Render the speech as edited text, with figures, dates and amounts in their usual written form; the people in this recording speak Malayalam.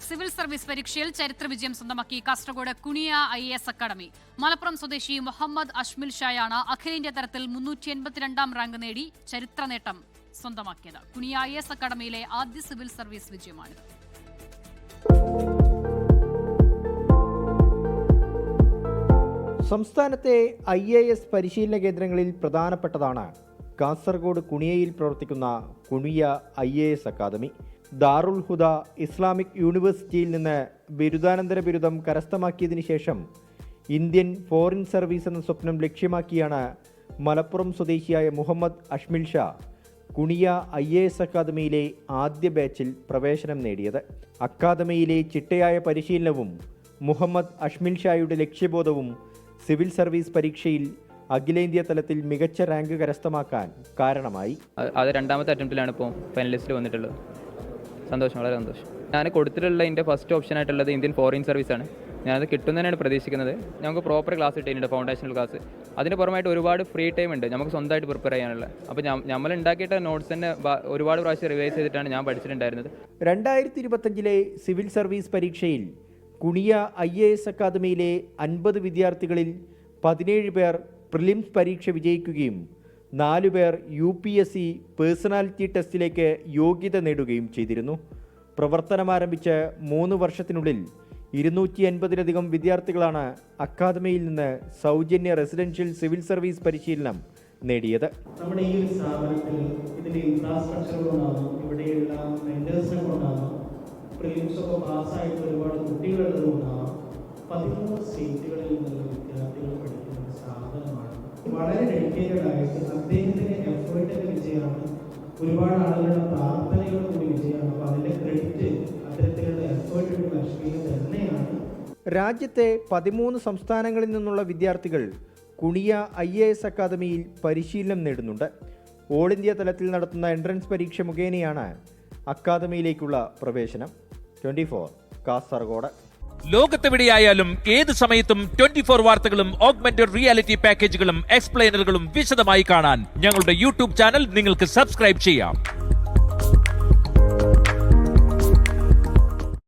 സിവിൽ സർവീസ് പരീക്ഷയിൽ ചരിത്ര വിജയം സ്വന്തമാക്കി കാസർഗോഡ് കുണിയ IAS അക്കാദമി. മലപ്പുറം സ്വദേശി മുഹമ്മദ് അഷ്മിൽ ഷായാണ് അഖിലേന്ത്യാ തലത്തിൽ 382ാം റാങ്ക് നേടി ചരിത്ര നേട്ടം സ്വന്തമാക്കിയത്. കുണിയ IAS അക്കാദമിയിലെ ആദ്യ സിവിൽ സർവീസ് വിജയമാണ്. സംസ്ഥാനത്തെ IAS പരിശീലന കേന്ദ്രങ്ങളിൽ പ്രധാനപ്പെട്ടതാണ് കാസർഗോഡ് കുണിയയിൽ പ്രവർത്തിക്കുന്ന കുണിയ IAS അക്കാദമി. ദാറുൽ ഹുദ ഇസ്ലാമിക് യൂണിവേഴ്സിറ്റിയിൽ നിന്ന് ബിരുദാനന്തര ബിരുദം കരസ്ഥമാക്കിയതിനു ശേഷം ഇന്ത്യൻ ഫോറിൻ സർവീസ് എന്ന സ്വപ്നം ലക്ഷ്യമാക്കിയാണ് മലപ്പുറം സ്വദേശിയായ മുഹമ്മദ് അഷ്മിൽ ഷാ കുണിയ IAS അക്കാദമിയിലെ ആദ്യ ബാച്ചിൽ പ്രവേശനം നേടിയത്. അക്കാദമിയിലെ ചിട്ടയായ പരിശീലനവും മുഹമ്മദ് അഷ്മിൽ ഷായുടെ ലക്ഷ്യബോധവും സിവിൽ സർവീസ് പരീക്ഷയിൽ അഖിലേന്ത്യാ തലത്തിൽ മികച്ച റാങ്ക് കരസ്ഥമാക്കാൻ കാരണമായി. അത് രണ്ടാമത്തെ അറ്റംപ്റ്റിലാണ് ഇപ്പോൾ ഫൈനലിസ്റ്റിൽ വന്നിട്ടുള്ളത്. സന്തോഷം, വളരെ സന്തോഷം. ഞാൻ കൊടുത്തിട്ടുള്ള എൻ്റെ ഫസ്റ്റ് ഓപ്ഷൻ ആയിട്ടുള്ളത് ഇന്ത്യൻ ഫോറിൻ സർവീസാണ്. ഞാനത് കിട്ടുന്നതിനാണ് പ്രതീക്ഷിക്കുന്നത്. ഞങ്ങൾക്ക് പ്രോപ്പർ ക്ലാസ് കിട്ടിയിട്ടുണ്ട്, ഫൗണ്ടേഷണൽ ക്ലാസ്. അതിന് പുറമായിട്ട് ഒരുപാട് ഫ്രീ ടൈം ഉണ്ട് നമുക്ക് സ്വന്തമായിട്ട് പ്രിപ്പയർ ചെയ്യാനുള്ളത്. അപ്പോൾ നമ്മൾ ഉണ്ടാക്കിയിട്ട് നോട്ട്സ് തന്നെ ഒരുപാട് പ്രാവശ്യം റിവൈസ് ചെയ്തിട്ടാണ് ഞാൻ പഠിച്ചിട്ടുണ്ടായിരുന്നത്. 2025 സിവിൽ സർവീസ് പരീക്ഷയിൽ കുണിയ IAS അക്കാദമിയിലെ 50 വിദ്യാർത്ഥികളിൽ 17 പേർ പ്രിലിംസ് പരീക്ഷ വിജയിക്കുകയും 4 പേർ UPSC പേഴ്സണാലിറ്റി ടെസ്റ്റിലേക്ക് യോഗ്യത നേടുകയും ചെയ്തിരുന്നു. പ്രവർത്തനമാരംഭിച്ച് 3 വർഷത്തിനുള്ളിൽ 250-ലധികം വിദ്യാർത്ഥികളാണ് അക്കാദമിയിൽ നിന്ന് സൗജന്യ റെസിഡൻഷ്യൽ സിവിൽ സർവീസ് പരിശീലനം നേടിയത്. നമ്മുടെ ഈ ഒരു സ്ഥാപനത്തിൽ ഇതിൻ്റെ ഇൻഫ്രാസ്ട്രക്ചർ കൊണ്ടാകും, ഇവിടെയുള്ള മെൻറ്റേഴ്സിനെ കൊണ്ടാകും, പ്രിലിംസൊക്കെ പാസ്സായിട്ട് ഒരുപാട് കുട്ടികളുള്ളത് കൊണ്ടാകും 13 സ്റ്റേറ്റുകളിൽ നിന്നുള്ള വിദ്യാർത്ഥികൾ പഠിക്കുന്ന ഒരു സ്ഥാപനമാണ്. വളരെ ഡെഡിക്കേറ്റഡ് ആയിട്ട് അദ്ദേഹത്തിൻ്റെ എഫേർട്ടിൻ്റെ വിജയമാണ്, ഒരുപാട് ആളുകളുടെ പ്രാർത്ഥനയോട് കൂടി വിജയമാണ്. അപ്പോൾ അതിൻ്റെ ക്രെഡിറ്റ് അത്തരത്തിലുള്ള എഫേർട്ടിൻ്റെ ലക്ഷ്മിയിൽ തന്നെയാണ്. രാജ്യത്തെ 13 സംസ്ഥാനങ്ങളിൽ നിന്നുള്ള വിദ്യാർത്ഥികൾ കുണിയ IAS അക്കാദമിയിൽ പരിശീലനം നേടുന്നുണ്ട്. ഓൾ ഇന്ത്യ തലത്തിൽ നടത്തുന്ന എൻട്രൻസ് പരീക്ഷ മുഖേനയാണ് അക്കാദമിയിലേക്കുള്ള പ്രവേശനം. 24 കാസർഗോഡ്. ലോകത്തെവിടെയായാലും ഏത് സമയത്തും 24 വാർത്തകളും ഓഗ്മെന്റഡ് റിയാലിറ്റി പാക്കേജുകളും എക്സ്പ്ലെയിനറുകളും വിശദമായി കാണാൻ ഞങ്ങളുടെ YouTube ചാനൽ നിങ്ങൾക്ക് സബ്സ്ക്രൈബ് ചെയ്യാം.